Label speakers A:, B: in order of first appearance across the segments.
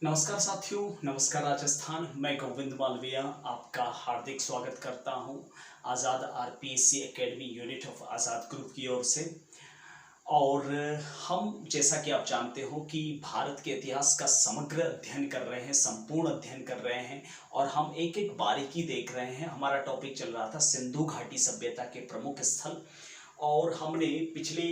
A: नमस्कार साथियों, नमस्कार राजस्थान। मैं गोविंद मालविया आपका हार्दिक स्वागत करता हूं Azad RPSC academy unit of Azad group की ओर से। और हम जैसा कि आप जानते हो कि भारत के इतिहास का समग्र अध्ययन कर रहे हैं, संपूर्ण अध्ययन कर रहे हैं और हम एक एक बारीकी देख रहे हैं। हमारा टॉपिक चल रहा था सिंधु घाटी सभ्यता के प्रमुख स्थल, और हमने पिछले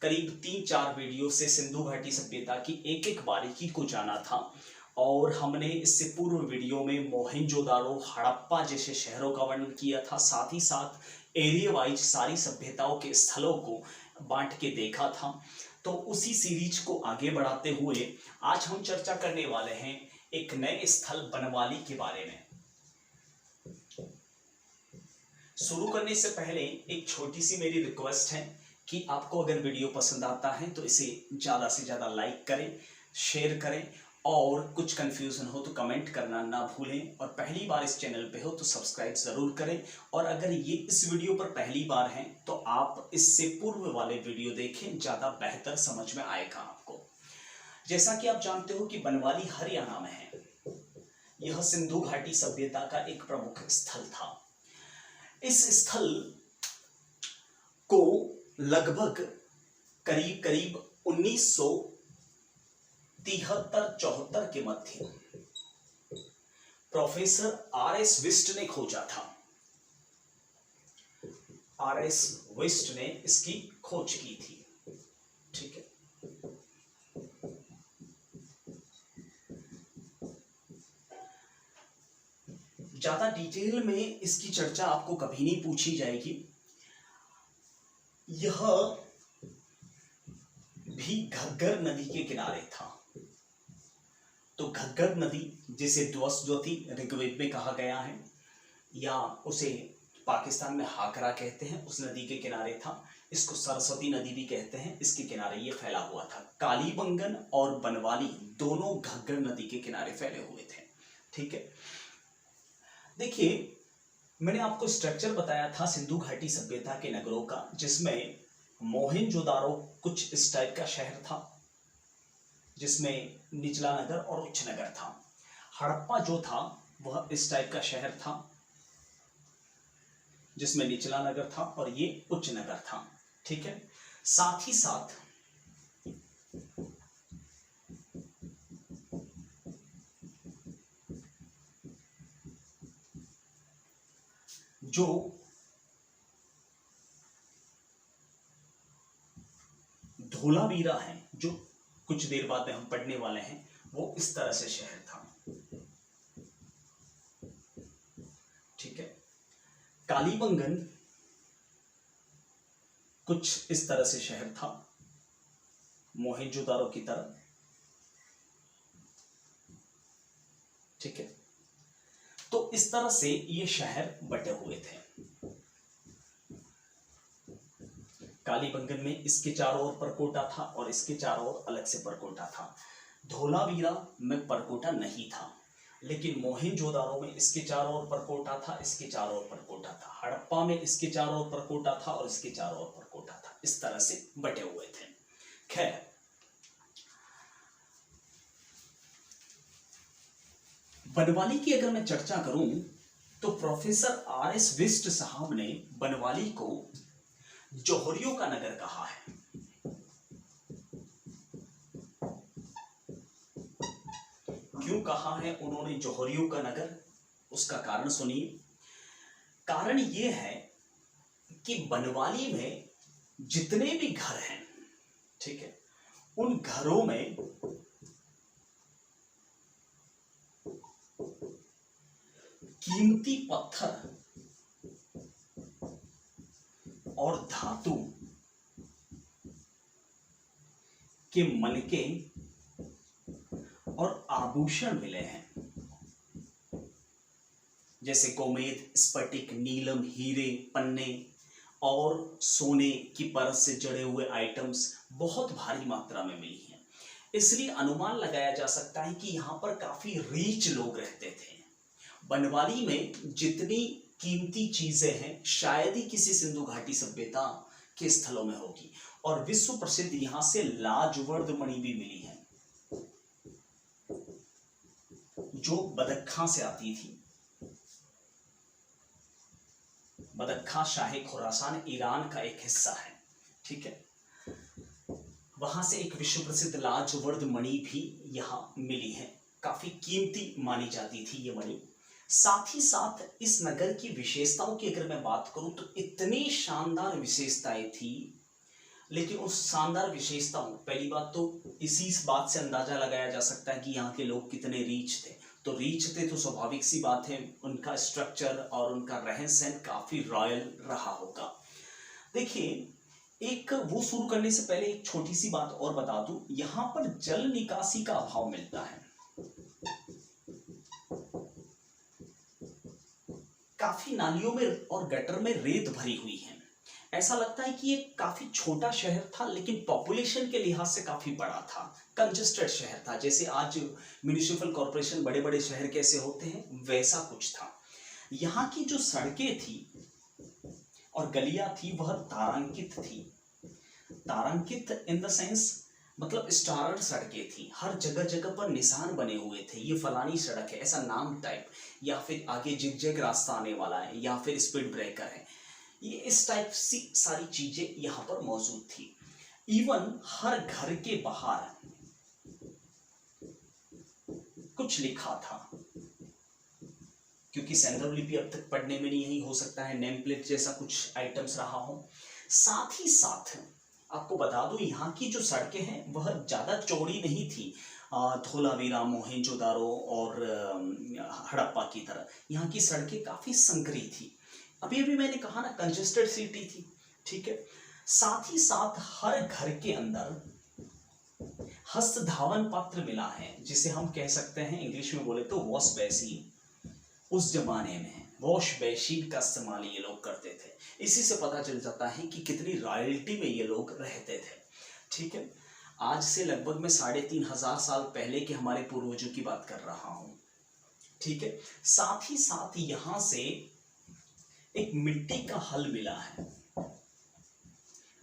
A: करीब 3-4 वीडियो से सिंधु घाटी सभ्यता की एक एक बारीकी को जाना था। और हमने इससे पूर्व वीडियो में मोहनजोदाड़ो, हड़प्पा जैसे शहरों का वर्णन किया था, साथ ही साथ एरिया वाइज सारी सभ्यताओं के स्थलों को बांट के देखा था। तो उसी सीरीज को आगे बढ़ाते हुए आज हम चर्चा करने वाले हैं एक नए स्थल बनवाली के बारे में। शुरू करने से पहले एक छोटी सी मेरी रिक्वेस्ट है कि आपको अगर वीडियो पसंद आता है तो इसे ज़्यादा से ज़्यादा लाइक करें, शेयर करें, और कुछ कंफ्यूजन हो तो कमेंट करना ना भूलें। और पहली बार इस चैनल पे हो तो सब्सक्राइब ज़रूर करें। और अगर ये इस वीडियो पर पहली बार हैं तो आप इससे पूर्व वाले वीडियो देखें, ज़्यादा बेहतर समझ में आएगा आपको। जैसा कि आप जानते हो कि बनवाली हरियाणा में है। यह सिंधु घाटी सभ्यता का एक प्रमुख स्थल था। इस स्थल को लगभग करीब करीब 1973-74 के मध्य प्रोफेसर आर.एस. विस्ट ने खोजा था। आर.एस. विस्ट ने इसकी खोज की थी। ठीक है, ज्यादा डिटेल में इसकी चर्चा आपको कभी नहीं पूछी जाएगी। यह भी घग्गर नदी के किनारे था। तो घग्गर नदी, जिसे द्वसद्वती ऋग्वेद में कहा गया है, या उसे पाकिस्तान में हाकरा कहते हैं, उस नदी के किनारे था। इसको सरस्वती नदी भी कहते हैं। इसके किनारे ये फैला हुआ था। कालीबंगन और बनवाली दोनों घग्गर नदी के किनारे फैले हुए थे। ठीक है, देखिए मैंने आपको स्ट्रक्चर बताया था सिंधु घाटी सभ्यता के नगरों का, जिसमें मोहनजोदाड़ो कुछ इस टाइप का शहर था, जिसमें निचला नगर और उच्च नगर था। हड़प्पा जो था वह इस टाइप का शहर था, जिसमें निचला नगर था और ये उच्च नगर था। ठीक है, साथ ही साथ जो धोलावीरा है, जो कुछ देर बाद में हम पढ़ने वाले हैं, वो इस तरह से शहर था। ठीक है, कालीबंगन कुछ इस तरह से शहर था, मोहनजोदाड़ो की तरह। ठीक है, तो इस तरह से ये शहर बटे हुए थे। कालीबंगन में इसके चारों ओर परकोटा था और इसके चारों ओर अलग से परकोटा था। धोलावीरा में परकोटा नहीं था, लेकिन मोहनजोदाड़ो में इसके चारों ओर परकोटा था, इसके चारों ओर परकोटा था। हड़प्पा में इसके चारों ओर परकोटा था और इसके चारों ओर परकोटा था। इस तरह से बटे हुए थे। खैर, बनवाली की अगर मैं चर्चा करूं तो प्रोफेसर आर.एस. विस्ट साहब ने बनवाली को जौहरियों का नगर कहा है। क्यों कहा है उन्होंने जौहरियों का नगर? उसका कारण सुनिए। कारण यह है कि बनवाली में जितने भी घर हैं, ठीक है, उन घरों में कीमती पत्थर और धातु के मनके और आभूषण मिले हैं, जैसे गोमेद, स्फटिक, नीलम, हीरे, पन्ने और सोने की परत से जड़े हुए आइटम्स बहुत भारी मात्रा में मिली हैं। इसलिए अनुमान लगाया जा सकता है कि यहां पर काफी रीच लोग रहते थे। बनवाली में जितनी कीमती चीजें हैं शायद ही किसी सिंधु घाटी सभ्यता के स्थलों में होगी। और विश्व प्रसिद्ध यहां से लाजवर्द मणि भी मिली है। जो बदख्खा से आती थी। बदख्खा शाही खुरासान ईरान का एक हिस्सा है, ठीक है। वहां से एक विश्व प्रसिद्ध लाजवर्द मणि भी यहाँ मिली है, काफी कीमती मानी जाती थी ये मणि। साथ ही साथ इस नगर की विशेषताओं की अगर मैं बात करूं तो इतनी शानदार विशेषताएं थी, लेकिन उस शानदार विशेषताओं, पहली बात तो इसी बात से अंदाजा लगाया जा सकता है कि यहाँ के लोग कितने रीच थे। तो रीच थे तो स्वाभाविक सी बात है उनका स्ट्रक्चर और उनका रहन सहन काफी रॉयल रहा होगा। देखिए, एक वो शुरू करने से पहले एक छोटी सी बात और बता दूं, यहाँ पर जल निकासी का अभाव मिलता है। काफी नालियों में और गटर में रेत भरी हुई है। ऐसा लगता है कि ये काफी छोटा शहर था, लेकिन पॉपुलेशन के लिहाज से काफी बड़ा था, कंजेस्टेड शहर था। जैसे आज म्युनिसिपल कॉर्पोरेशन बड़े बड़े शहर कैसे होते हैं, वैसा कुछ था। यहाँ की जो सड़कें थी और गलियां थी वह तारांकित थी। तारांकित इन द सेंस मतलब स्टारर सड़कें थी, हर जगह जगह पर निशान बने हुए थे, ये फलानी सड़क है, ऐसा नाम टाइप, या फिर आगे जिगजैग रास्ता आने वाला है, या फिर स्पीड ब्रेकर है, ये इस टाइप सी सारी चीजें यहाँ पर मौजूद थी। इवन हर घर के बाहर कुछ लिखा था, क्योंकि सैंधव लिपि अब तक पढ़ने में नहीं हो सकता है, नेम प्लेट जैसा कुछ आइटम्स रहा हो। साथ ही साथ आपको बता दूं, यहाँ की जो सड़कें हैं वह ज्यादा चौड़ी नहीं थी, धोलावीरा, मोहेंजोदारो और हड़प्पा की तरह। यहाँ की सड़कें काफी संकरी थी। अभी अभी मैंने कहा ना, कंजेस्टेड सिटी थी, ठीक है। साथ ही साथ हर घर के अंदर हस्त धावन पात्र मिला है, जिसे हम कह सकते हैं इंग्लिश में बोले तो वॉश बेसिन। उस जमाने में वॉश बेसिन का इस्तेमाल ये लोग करते थे। इसी से पता चल जाता है कि कितनी रॉयल्टी में ये लोग रहते थे, ठीक है। आज से लगभग मैं 3500 साल पहले के हमारे पूर्वजों की बात कर रहा हूं, ठीक है। साथ ही साथ यहां से एक मिट्टी का हल मिला है।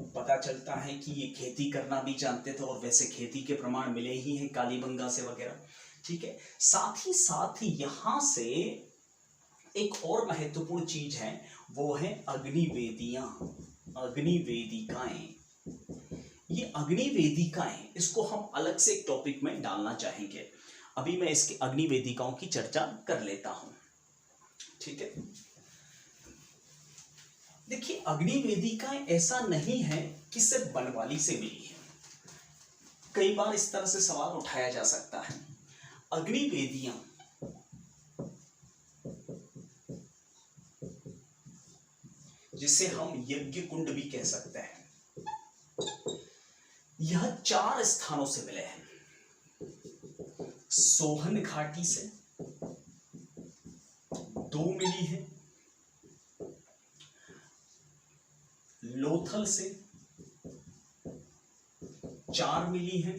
A: पता चलता है कि ये खेती करना भी जानते थे, और वैसे खेती के प्रमाण मिले ही हैं कालीबंगा से वगैरह, ठीक है। साथ ही साथ यहां से एक और महत्वपूर्ण चीज है, वो है अग्निवेदियां, अग्निवेदिकाएं। ये अग्निवेदिकाएं, इसको हम अलग से एक टॉपिक में डालना चाहेंगे। अभी मैं इसकी अग्निवेदिकाओं की चर्चा कर लेता हूं, ठीक है। देखिए, अग्निवेदिकाएं ऐसा नहीं है कि सिर्फ बनवाली से मिली है। कई बार इस तरह से सवाल उठाया जा सकता है। अग्निवेदियां जिसे हम यज्ञ कुंड भी कह सकते हैं, यह 4 स्थानों से मिले हैं। सोहन घाटी से 2 मिली है, लोथल से 4 मिली है,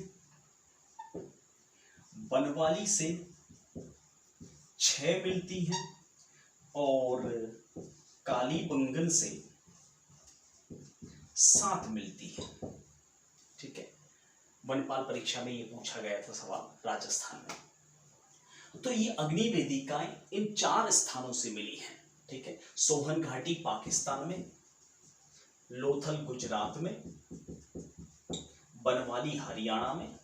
A: बनवाली से 6 मिलती है, और कालीबंगन से 7 मिलती है, ठीक है। वनपाल परीक्षा में ये पूछा गया था सवाल, राजस्थान में। तो ये अग्निवेदिकाएं इन 4 स्थानों से मिली हैं, ठीक है। सोहन घाटी पाकिस्तान में, लोथल गुजरात में, बनवाली हरियाणा में,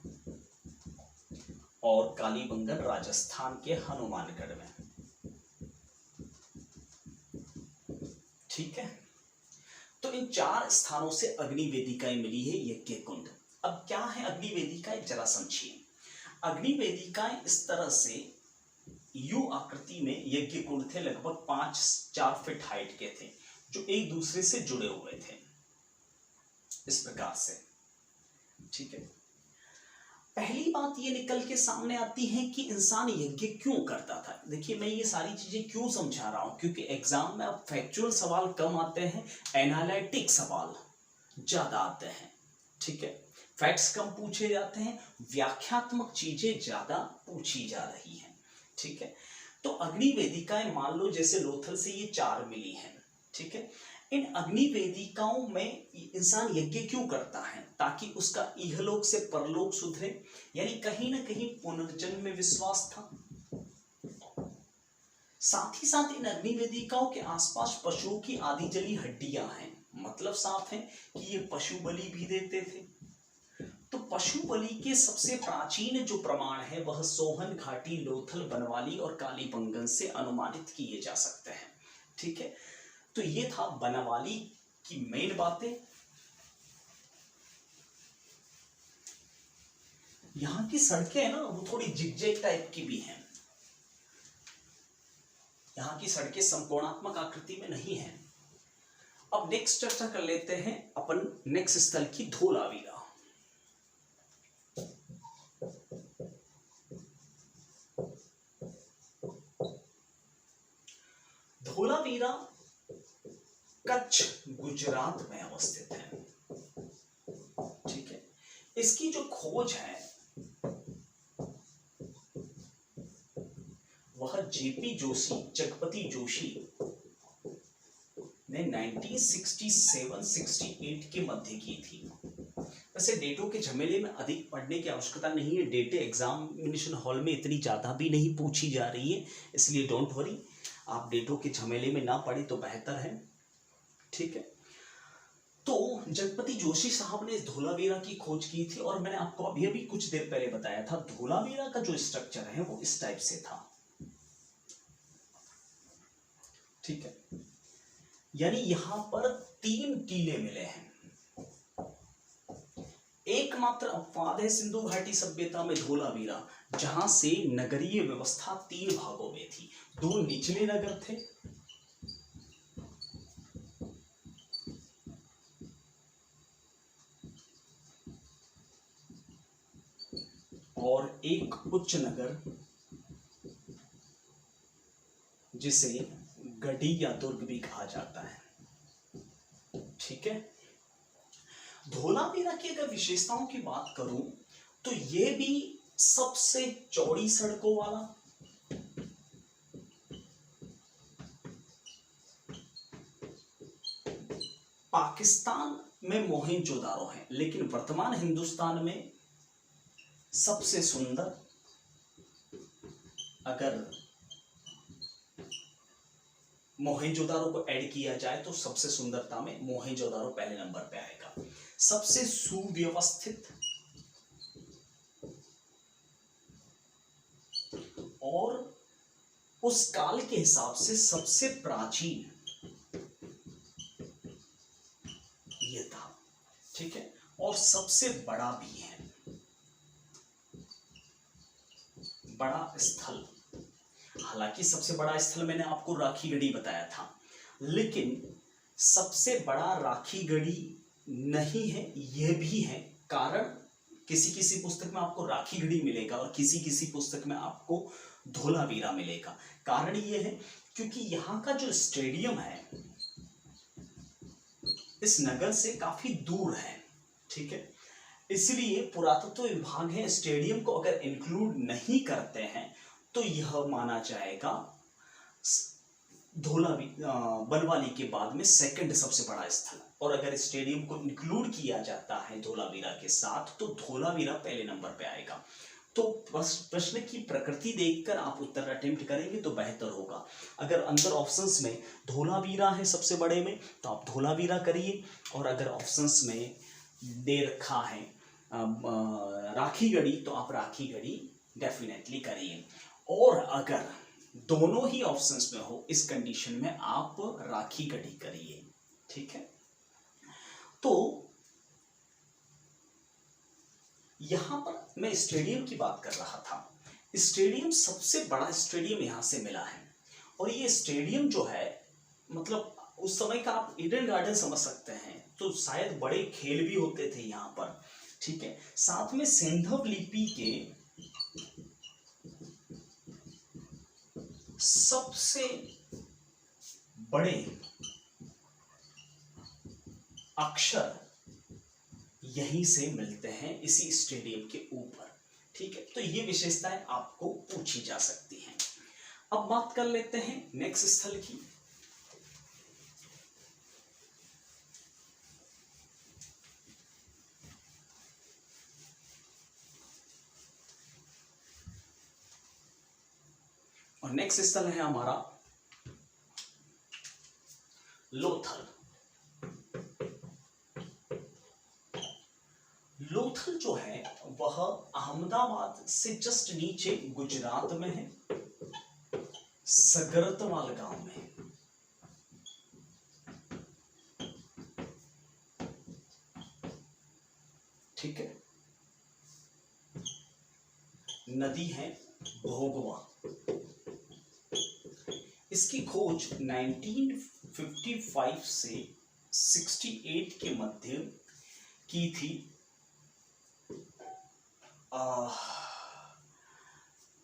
A: और कालीबंगन राजस्थान के हनुमानगढ़ में, ठीक है। तो इन 4 स्थानों से अग्निवेदिकाएं मिली है, यज्ञ कुंड। अब क्या है अग्निवेदिकाएं, जरा समझिए। अग्निवेदिकाएं इस तरह से यू आकृति में यज्ञ कुंड थे, लगभग 5-4 फीट हाइट के थे, जो एक दूसरे से जुड़े हुए थे इस प्रकार से, ठीक है। पहली बात ये निकल के सामने आती है कि इंसान यज्ञ क्यों करता था। देखिए, मैं ये सारी चीजें क्यों समझा रहा हूं, क्योंकि एग्जाम में अब फैक्चुअल सवाल कम आते हैं, एनालिटिक सवाल ज्यादा आते हैं, ठीक है। फैक्ट्स कम पूछे जाते हैं, व्याख्यात्मक चीजें ज्यादा पूछी जा रही हैं, ठीक है। तो अग्निवेदिकाएं मान लो जैसे लोथल से ये 4 मिली हैं, ठीक है। इन अग्निवेदिकाओं में इंसान यज्ञ क्यों करता है, ताकि उसका इहलोक से परलोक सुधरे, यानी कहीं ना कहीं पुनर्जन्म में विश्वास था, साथ ही साथ इन अग्नि वेदिकाओं के आसपास पशुओं की आदि जली हड्डियां हैं, मतलब साफ है कि ये पशु बलि भी देते थे। तो पशु बलि के सबसे प्राचीन जो प्रमाण है वह सोहन घाटी, लोथल, बनवाली और कालीबंगन से अनुमानित किए जा सकते हैं। ठीक है, तो ये था बनवाली की मेन बातें। यहाँ की सड़कें है ना वो थोड़ी जिगजैग टाइप की भी हैं। यहाँ की सड़कें संपूर्णात्मक आकृति में नहीं है। अब नेक्स्ट चर्चा कर लेते हैं अपन नेक्स्ट स्थल की, धोलावीरा। धोलावीरा कच्छ गुजरात में अवस्थित है। ठीक है, इसकी जो खोज है वह जेपी जोशी, जगपति जोशी ने 1967-68 के मध्य की थी। वैसे डेटों के झमेले में अधिक पढ़ने की आवश्यकता नहीं है, डेटे एग्जामिनेशन हॉल में इतनी ज्यादा भी नहीं पूछी जा रही है, इसलिए डोंट वरी, आप डेटों के झमेले में ना पढ़े तो बेहतर है। ठीक है, तो जगपति जोशी साहब ने धोलावीरा की खोज की थी और मैंने आपको अभी अभी कुछ देर पहले बताया था धोलावीरा का जो स्ट्रक्चर है वो इस टाइप से था। ठीक है, यानी यहां पर 3 टीले मिले हैं। एकमात्र अपवाद है सिंधु घाटी सभ्यता में धोलावीरा, जहां से नगरीय व्यवस्था 3 भागों में थी। 2 निचले नगर थे और एक उच्च नगर जिसे गढ़ी या दुर्ग भी कहा जाता है। ठीक है, धोलावीरा की अगर विशेषताओं की बात करूं तो यह भी सबसे चौड़ी सड़कों वाला, पाकिस्तान में मोहनजोदारो है, लेकिन वर्तमान हिंदुस्तान में सबसे सुंदर, अगर मोहनजोदारो को ऐड किया जाए तो सबसे सुंदरता में मोहनजोदारो पहले नंबर पे आएगा। सबसे सुव्यवस्थित और उस काल के हिसाब से सबसे प्राचीन ये था। ठीक है, और सबसे बड़ा भी है, बड़ा स्थल। हालांकि सबसे बड़ा स्थल मैंने आपको राखीगढ़ी बताया था, लेकिन सबसे बड़ा राखीगढ़ी नहीं है, यह भी है। कारण किसी किसी पुस्तक में आपको राखीगढ़ी मिलेगा और किसी किसी पुस्तक में आपको धोलावीरा मिलेगा। कारण यह है क्योंकि यहाँ का जो स्टेडियम है इस नगर से काफी दूर है। ठीक है, इसलिए पुरातत्व विभाग है स्टेडियम को अगर इंक्लूड नहीं करते हैं तो यह माना जाएगा बनवाली के बाद में सेकंड सबसे बड़ा स्थल, और अगर स्टेडियम को इंक्लूड किया जाता है धोलावीरा के साथ तो धोलावीरा पहले नंबर पे आएगा। तो बस प्रश्न की प्रकृति देखकर आप उत्तर अटेम्प्ट करेंगे तो बेहतर होगा। अगर अंदर ऑप्शंस में धोलावीरा है सबसे बड़े में तो आप धोलावीरा करिए, और अगर ऑप्शंस में दे रखा है राखीगढ़ी तो आप राखीगढ़ी डेफिनेटली करिए, और अगर दोनों ही ऑप्शंस में हो इस कंडीशन में आप राखीगढ़ी करिए। ठीक है, तो यहां पर मैं स्टेडियम की बात कर रहा था। स्टेडियम सबसे बड़ा स्टेडियम यहां से मिला है, और ये स्टेडियम जो है मतलब उस समय का आप ईडन गार्डन समझ सकते हैं, तो शायद बड़े खेल भी होते थे यहां पर। ठीक है, साथ में सिंधव लिपि के सबसे बड़े अक्षर यहीं से मिलते हैं इसी स्टेडियम के ऊपर। ठीक है, तो ये विशेषताएं आपको पूछी जा सकती हैं। अब बात कर लेते हैं नेक्स्ट स्थल की। और नेक्स्ट स्थल है हमारा लोथल जो है वह अहमदाबाद से जस्ट नीचे गुजरात में है, सगरतवाल गांव में। ठीक है, नदी है भोगवा। इसकी खोज 1955 से 68 के मध्य की थी।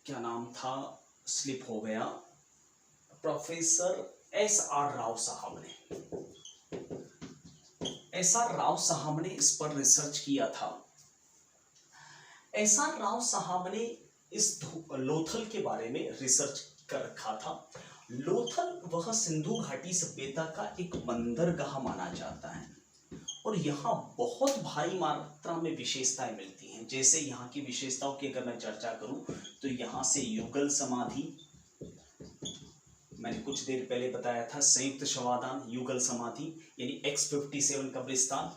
A: क्या नाम था, स्लिप हो गया, प्रोफेसर S.R. राव साहब ने। S.R. राव साहब ने इस पर रिसर्च किया था। S.R. राव साहब ने इस लोथल के बारे में रिसर्च कर रखा था। लोथल वह सिंधु घाटी सभ्यता का एक बंदरगाह माना जाता है और यहाँ बहुत भारी मात्रा में विशेषताएं मिलती हैं। जैसे यहाँ की विशेषताओं की अगर मैं चर्चा करूं तो यहाँ से युगल समाधि, मैंने कुछ देर पहले बताया था, संयुक्त शवादान, युगल समाधि यानी X57 कब्रिस्तान।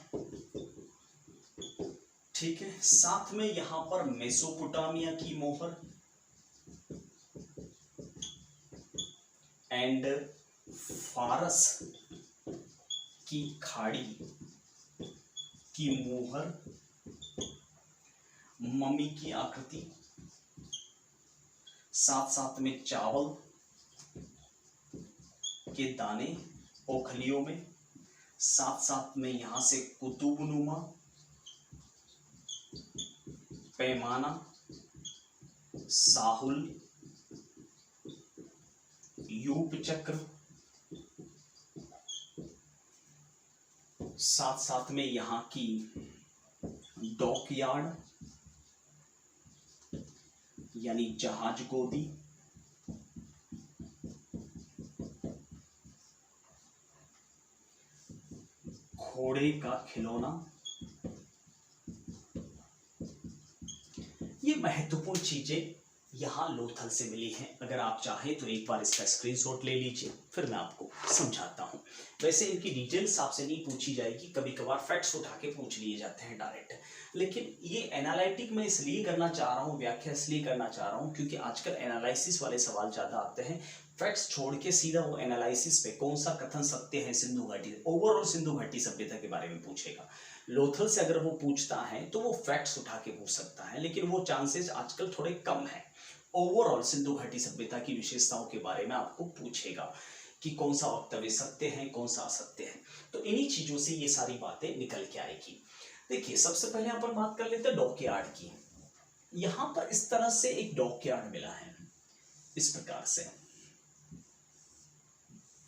A: ठीक है, साथ में यहाँ पर मेसोपोटामिया की मोहर एंड फारस की खाड़ी की मोहर, मम्मी की आकृति, साथ साथ में चावल के दाने ओखलियों में, साथ साथ में यहां से कुतुबनुमा, पैमाना, साहुल, यूप चक्र, साथ साथ में यहाँ की डॉकयार्ड यानी जहाज गोदी, घोड़े का खिलौना। ये महत्वपूर्ण चीजें यहाँ लोथल से मिली हैं। अगर आप चाहें तो एक बार इसका स्क्रीनशॉट ले लीजिए, फिर मैं आपको समझाता हूँ। वैसे इनकी डिटेल्स आपसे नहीं पूछी जाएगी, कभी कभार फैक्ट्स उठा के पूछ लिए जाते हैं डायरेक्ट, लेकिन ये एनालिटिक मैं इसलिए करना चाह रहा हूँ, व्याख्या इसलिए करना चाह रहा हूँ क्योंकि आजकल एनालिसिस वाले सवाल ज़्यादा आते हैं। फैक्ट्स छोड़ के सीधा वो एनालिसिस पे कौन सा कथन सत्य है सिंधु घाटी, ओवरऑल सिंधु घाटी सभ्यता के बारे में पूछेगा। लोथल से अगर वो पूछता है तो वो फैक्ट्स उठा के पूछ सकता है, लेकिन वो चांसेस आजकल थोड़े कम है। ओवरऑल सिंधु घाटी सभ्यता की विशेषताओं के बारे में आपको पूछेगा कि कौन सा वक्तव्य सत्य है, कौन सा असत्य है। तो इन्हीं चीजों से ये सारी बातें निकल के आएगी। देखिए, सबसे पहले यहाँ पर बात कर लेते हैं डॉकयार्ड की। यहाँ पर इस तरह से एक डॉकयार्ड मिला है, इस प्रकार से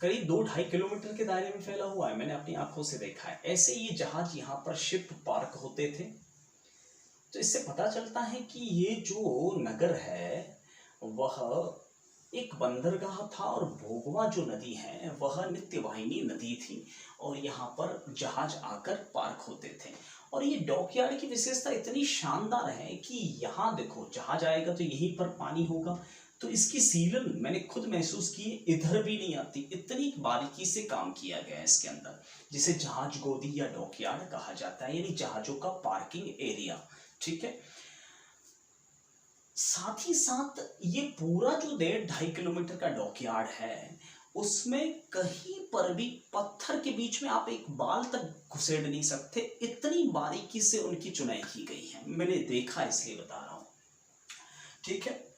A: करीब 2-2.5 किलोमीटर के दायरे में फैला हुआ है, मैंने अपनी आंखों से देखा है। ऐसे ये जहाज यहाँ पर शिप पार्क होते थे। तो इससे पता चलता है कि ये जो नगर है वह एक बंदरगाह था और भोगवा जो नदी है वह नित्यवाहिनी नदी थी और यहाँ पर जहाज आकर पार्क होते थे। और ये डॉकयार्ड की विशेषता इतनी शानदार है कि यहाँ देखो, जहाज आएगा तो यहीं पर पानी होगा, तो इसकी सीलन मैंने खुद महसूस की, इधर भी नहीं आती, इतनी बारीकी से काम किया गया है इसके अंदर, जिसे जहाज गोदी या डॉकयार्ड कहा जाता है, यानी जहाजों का पार्किंग एरिया। ठीक है, साथ ही साथ ये पूरा जो 1.5 किलोमीटर का डॉकयार्ड है उसमें कहीं पर भी पत्थर के बीच में आप एक बाल तक घुसेड़ नहीं सकते, इतनी बारीकी से उनकी चुनाई की गई है। मैंने देखा इसलिए बता रहा हूं। ठीक है,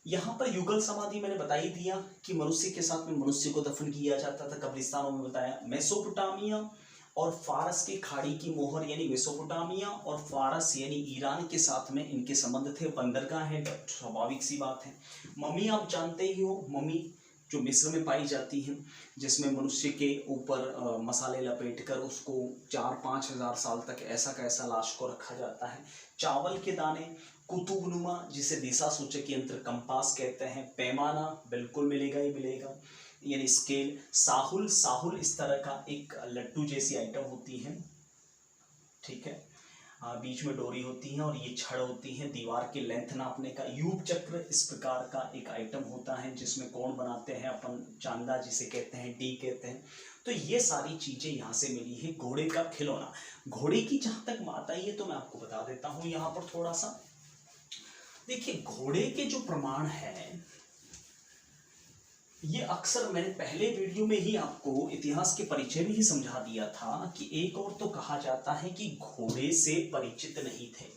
A: यहाँ पर युगल समाधि मैंने बता ही दिया कि मनुष्य के साथ में मनुष्य को दफन किया जाता था, कब्रिस्तानों में बताया। मेसोपोटामिया और फारस की खाड़ी की मोहर यानी मेसोपोटामिया और फारस यानी ईरान के साथ में इनके संबंध थे, बंदरगाह है, स्वाभाविक सी बात है। मम्मी आप जानते ही हो, मम्मी जो मिस्र में पाई जाती है, जिसमें मनुष्य के ऊपर मसाले लपेटकर उसको 4-5 हज़ार साल तक ऐसा कैसा लाश को रखा जाता है। चावल के दाने, कुतुबनुमा जिसे दिशा सूचक यंत्र कंपास कहते हैं, पैमाना बिल्कुल मिलेगा ही मिलेगा यानी स्केल, साहुल, साहुल इस तरह का एक लट्टू जैसी आइटम होती है। ठीक है, बीच में डोरी होती है और ये छड़ होती है दीवार की लेंथ नापने का। यूप चक्र इस प्रकार का एक आइटम होता है जिसमें कोण बनाते हैं अपन, चांदा जिसे कहते हैं, डी कहते हैं। तो ये सारी चीजें यहाँ से मिली है। घोड़े का खिलौना, घोड़े की जहां तक बात आई है तो मैं आपको बता देता हूं यहाँ पर थोड़ा सा। देखिए घोड़े के जो प्रमाण है, ये अक्सर मैंने पहले वीडियो में ही आपको इतिहास के परिचय में ही समझा दिया था कि एक और तो कहा जाता है कि घोड़े से परिचित नहीं थे,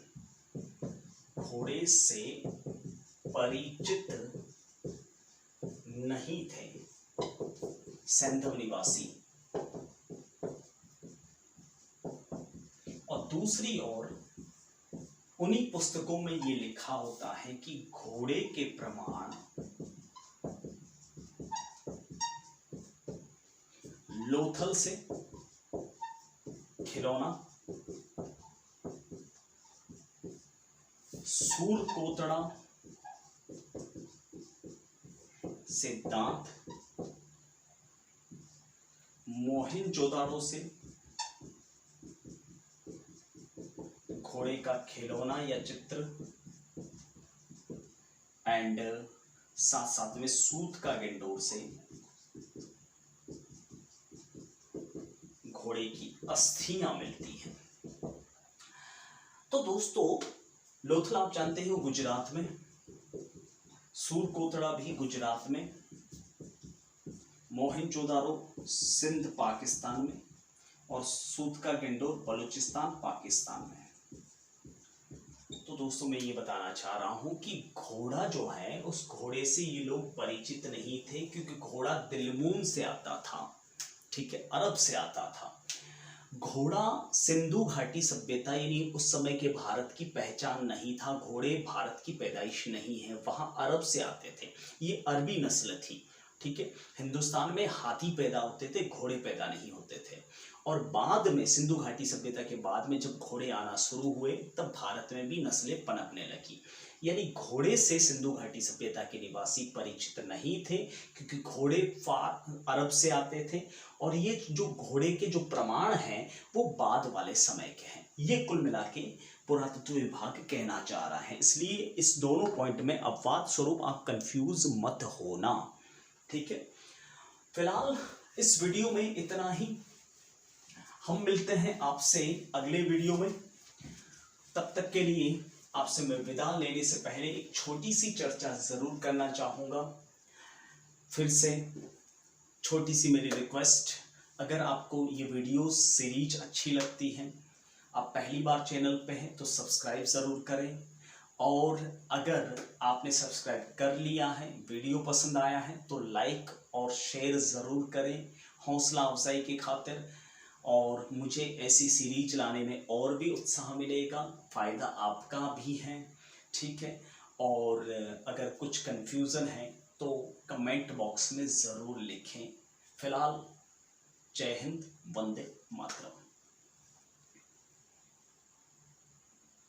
A: घोड़े से परिचित नहीं थे सैंधव निवासी, और दूसरी ओर उन्हीं पुस्तकों में ये लिखा होता है कि घोड़े के प्रमाण लोथल से खिलौना, सूरकोतड़ा से दांत, मोहनजोदाड़ो से घोड़े का खिलौना या चित्र, एंड साथ साथ में सूत का गेंडोर से घोड़े की अस्थियां मिलती हैं। तो दोस्तों लोथल आप जानते हो गुजरात में, सूरकोतड़ा भी गुजरात में, मोहनजोदारो सिंध पाकिस्तान में, और सूत का गेंडोर बलूचिस्तान पाकिस्तान में। तो दोस्तों मैं ये बताना चाह रहा हूं कि घोड़ा जो है, उस घोड़े से ये लोग परिचित नहीं थे, क्योंकि घोड़ा दिलमून से आता था, ठीक है, अरब से आता था। घोड़ा सिंधु घाटी सभ्यता यानी उस समय के भारत की पहचान नहीं था, घोड़े भारत की पैदाइश नहीं है, वहां अरब से आते थे, ये अरबी नस्ल थी, ठीक है। हिंदुस्तान में हाथी पैदा होते थे, घोड़े पैदा नहीं होते थे। और बाद में सिंधु घाटी सभ्यता के बाद में जब घोड़े आना शुरू हुए तब भारत में भी नस्लें पनपने लगी। यानी घोड़े से सिंधु घाटी सभ्यता के निवासी परिचित नहीं थे, क्योंकि घोड़े अरब से आते थे, और ये जो घोड़े के जो प्रमाण हैं वो बाद वाले समय के हैं। ये कुल मिला के पुरातत्व विभाग कहना चाह रहा है। इसलिए इस दोनों पॉइंट में अपवाद स्वरूप आप कंफ्यूज मत होना, ठीक है। फिलहाल इस वीडियो में इतना ही, हम मिलते हैं आपसे अगले वीडियो में। तब तक के लिए आपसे मैं विदा लेने से पहले एक छोटी सी चर्चा जरूर करना चाहूँगा। फिर से छोटी सी मेरी रिक्वेस्ट, अगर आपको ये वीडियो सीरीज अच्छी लगती है, आप पहली बार चैनल पे हैं तो सब्सक्राइब ज़रूर करें, और अगर आपने सब्सक्राइब कर लिया है, वीडियो पसंद आया है तो लाइक और शेयर ज़रूर करें हौसला अफजाई की खातिर, और मुझे ऐसी सीरीज लाने में और भी उत्साह मिलेगा, फ़ायदा आपका भी है, ठीक है। और अगर कुछ कन्फ्यूज़न है तो कमेंट बॉक्स में ज़रूर लिखें। फिलहाल जय हिंद, वंदे मातरम।